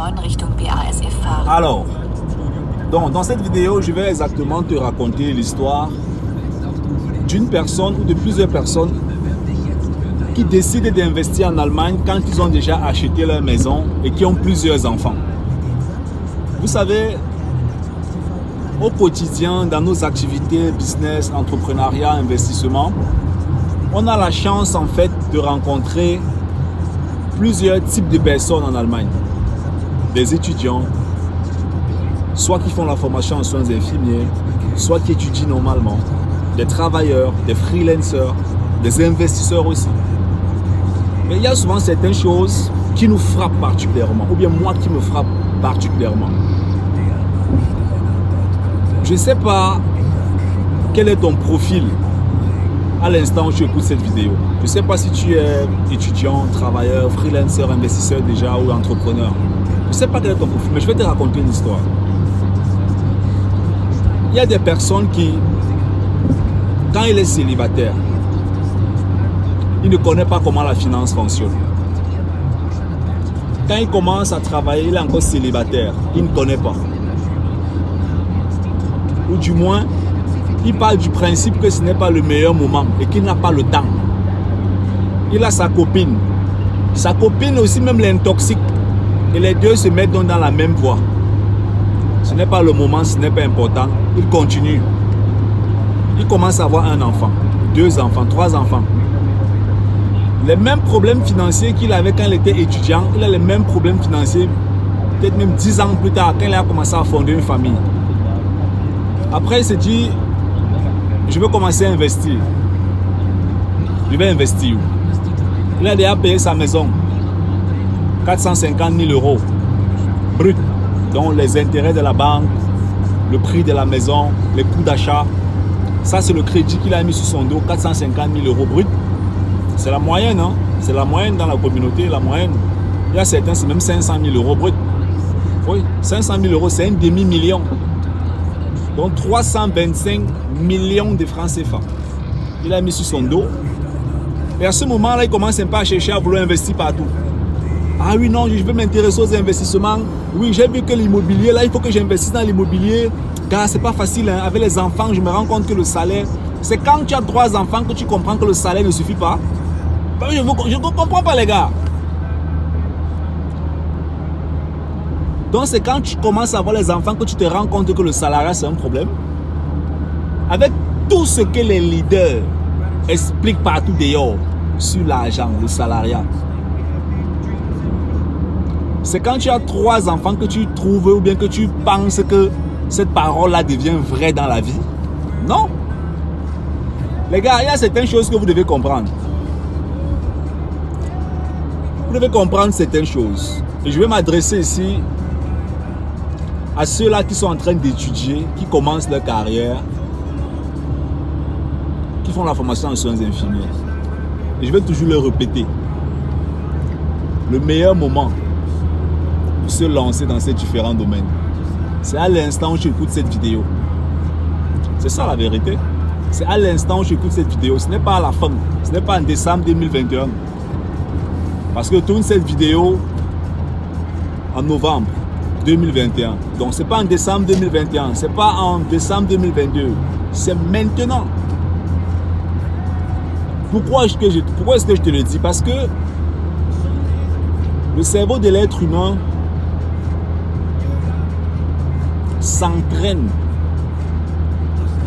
A9 Richtung BASF fahren. Alors, dans cette vidéo, je vais exactement te raconter l'histoire d'une personne ou de plusieurs personnes qui décident d'investir en Allemagne quand ils ont déjà acheté leur maison et qui ont plusieurs enfants. Vous savez, au quotidien, dans nos activités, business, entrepreneuriat, investissement, on a la chance en fait de rencontrer plusieurs types de personnes en Allemagne. Des étudiants, soit qui font la formation en soins infirmiers, soit qui étudient normalement, des travailleurs, des freelancers, des investisseurs aussi. Mais il y a souvent certaines choses qui nous frappent particulièrement, ou bien moi qui me frappe particulièrement. Je ne sais pas quel est ton profil à l'instant où tu écoutes cette vidéo. Je ne sais pas si tu es étudiant, travailleur, freelancer, investisseur déjà ou entrepreneur. Je ne sais pas quel est ton profil, mais je vais te raconter une histoire. Il y a des personnes qui, quand il est célibataire, il ne connaît pas comment la finance fonctionne. Quand il commence à travailler, il est encore célibataire, il ne connaît pas. Ou du moins, il parle du principe que ce n'est pas le meilleur moment et qu'il n'a pas le temps. Il a sa copine. Sa copine aussi même l'intoxique. Et les deux se mettent donc dans la même voie. Ce n'est pas le moment, ce n'est pas important. Il continue. Il commence à avoir un enfant, 2 enfants, 3 enfants. Les mêmes problèmes financiers qu'il avait quand il était étudiant, il a les mêmes problèmes financiers, peut-être même 10 ans plus tard, quand il a commencé à fonder une famille. Après, il s'est dit, je vais commencer à investir. Je vais investir. Il a déjà payé sa maison. 450 000 euros brut. Donc les intérêts de la banque, le prix de la maison, les coûts d'achat. Ça, c'est le crédit qu'il a mis sur son dos, 450 000 euros brut. C'est la moyenne, hein? C'est la moyenne dans la communauté, la moyenne. Il y a certains, c'est même 500 000 euros brut. Oui, 500 000 euros, c'est un demi-million. Donc 325 millions de francs CFA. Il a mis sur son dos. Et à ce moment-là, il commence un peu à chercher à vouloir investir partout. Ah oui, non, je veux m'intéresser aux investissements. Oui, j'ai vu que l'immobilier, là, il faut que j'investisse dans l'immobilier. Car c'est pas facile, hein. Avec les enfants, je me rends compte que le salaire, c'est quand tu as 3 enfants que tu comprends que le salaire ne suffit pas. Je ne comprends pas, les gars. Donc, c'est quand tu commences à avoir les enfants que tu te rends compte que le salariat, c'est un problème. Avec tout ce que les leaders expliquent partout dehors sur l'argent, le salariat. C'est quand tu as 3 enfants que tu trouves ou bien que tu penses que cette parole-là devient vraie dans la vie. Non. Les gars, il y a certaines choses que vous devez comprendre. Vous devez comprendre certaines choses. Et je vais m'adresser ici à ceux-là qui sont en train d'étudier, qui commencent leur carrière, qui font la formation en soins infirmiers. Et je vais toujours le répéter. Le meilleur moment pour se lancer dans ces différents domaines, c'est à l'instant où tu écoutes cette vidéo. C'est ça la vérité. C'est à l'instant où tu écoutes cette vidéo. Ce n'est pas à la fin. Ce n'est pas en décembre 2021. Parce que je tourne cette vidéo en novembre 2021. Donc, ce n'est pas en décembre 2021. Ce n'est pas en décembre 2022. C'est maintenant. Pourquoi est-ce que je te le dis? Parce que le cerveau de l'être humain s'entraîne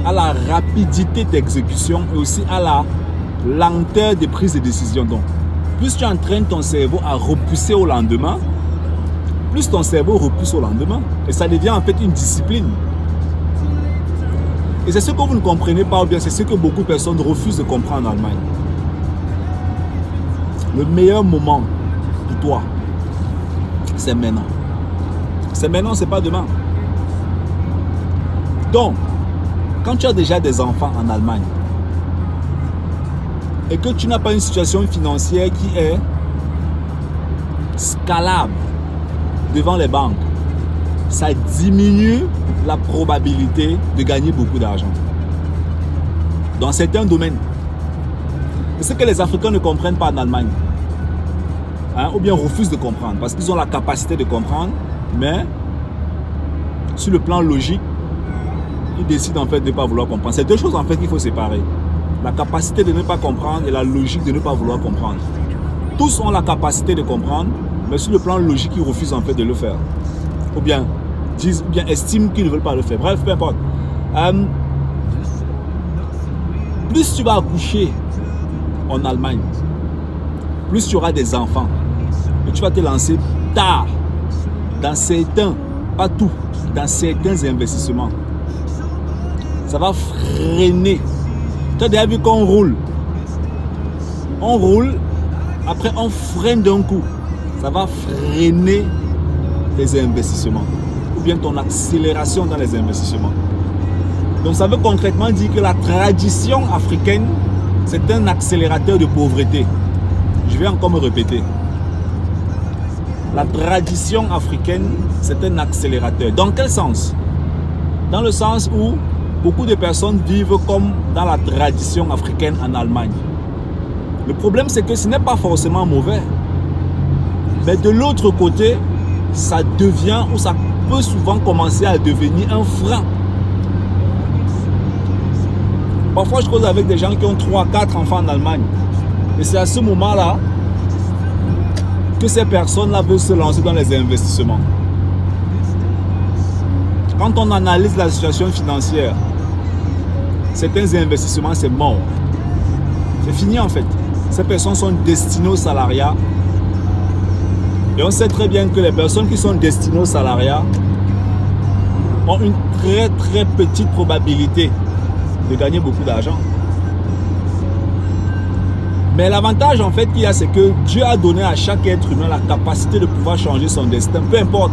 à la rapidité d'exécution et aussi à la lenteur de prise de décision. Donc, plus tu entraînes ton cerveau à repousser au lendemain, plus ton cerveau repousse au lendemain. Et ça devient en fait une discipline. Et c'est ce que vous ne comprenez pas, ou bien c'est ce que beaucoup de personnes refusent de comprendre en Allemagne. Le meilleur moment pour toi, c'est maintenant. C'est maintenant, c'est pas demain. Donc, quand tu as déjà des enfants en Allemagne et que tu n'as pas une situation financière qui est scalable devant les banques, ça diminue la probabilité de gagner beaucoup d'argent dans certains domaines. C'est ce que les Africains ne comprennent pas en Allemagne. hein, ou bien refusent de comprendre, parce qu'ils ont la capacité de comprendre, mais sur le plan logique, ils décident en fait de ne pas vouloir comprendre. C'est deux choses en fait qu'il faut séparer. La capacité de ne pas comprendre et la logique de ne pas vouloir comprendre. Tous ont la capacité de comprendre, mais sur le plan logique, ils refusent en fait de le faire. Ou bien disent, ou bien estiment qu'ils ne veulent pas le faire. Bref, peu importe. Plus tu vas accoucher en Allemagne, plus tu auras des enfants. Et tu vas te lancer tard dans certains, pas tout, dans certains investissements. Ça va freiner. Tu as déjà vu qu'on roule. On roule, après on freine d'un coup. Ça va freiner tes investissements. Ou bien ton accélération dans les investissements. Donc ça veut concrètement dire que la tradition africaine, c'est un accélérateur de pauvreté. Je vais encore me répéter. La tradition africaine, c'est un accélérateur. Dans quel sens? Dans le sens où beaucoup de personnes vivent comme dans la tradition africaine en Allemagne. Le problème, c'est que ce n'est pas forcément mauvais. Mais de l'autre côté, ça devient ou ça peut souvent commencer à devenir un frein. Parfois, je cause avec des gens qui ont 3, 4 enfants en Allemagne. Et c'est à ce moment-là que ces personnes-là veulent se lancer dans les investissements. Quand on analyse la situation financière, certains investissements, c'est mort. C'est fini en fait. Ces personnes sont destinées au salariat. Et on sait très bien que les personnes qui sont destinées au salariat ont une très petite probabilité de gagner beaucoup d'argent. Mais l'avantage en fait qu'il y a, c'est que Dieu a donné à chaque être humain la capacité de pouvoir changer son destin, peu importe.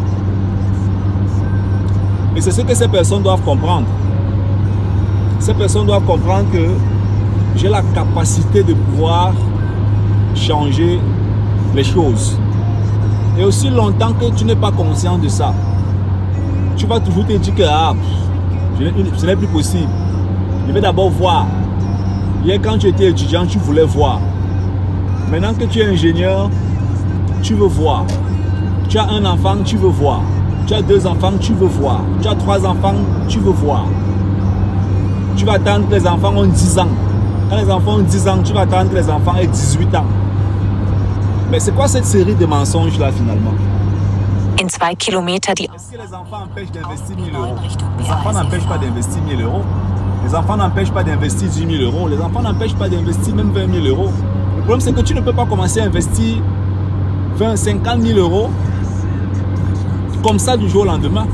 Et c'est ce que ces personnes doivent comprendre. Ces personnes doivent comprendre que j'ai la capacité de pouvoir changer les choses. Et aussi longtemps que tu n'es pas conscient de ça, tu vas toujours te dire que ce n'est plus possible. Je vais d'abord voir. Hier, quand tu étais étudiant, tu voulais voir. Maintenant que tu es ingénieur, tu veux voir. Tu as un enfant, tu veux voir. Tu as 2 enfants, tu veux voir. Tu as 3 enfants, tu veux voir. Tu vas attendre que les enfants ont 10 ans. Quand les enfants ont 10 ans, tu vas attendre que les enfants aient 18 ans. Mais c'est quoi cette série de mensonges-là finalement? In 2 Kilometer die Est-ce que les enfants empêchent d'investir 1000 euros? Les enfants n'empêchent pas d'investir 1000 euros. Les enfants n'empêchent pas d'investir 10 000 euros. Les enfants n'empêchent pas d'investir même 20 000 euros. Le problème, c'est que tu ne peux pas commencer à investir 20, 50 000 euros comme ça du jour au lendemain.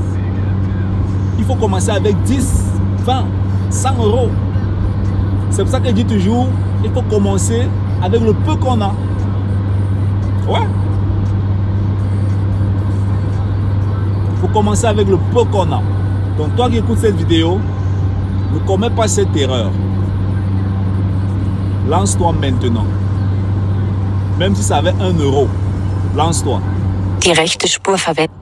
Il faut commencer avec 10, 20, 100 euros. C'est pour ça que je dis toujours, il faut commencer avec le peu qu'on a. Ouais. Il faut commencer avec le peu qu'on a. Donc toi qui écoutes cette vidéo, ne commets pas cette erreur. Lance-toi maintenant. Même si ça avait 1 euro, lance-toi. die rechte Spur verwenden.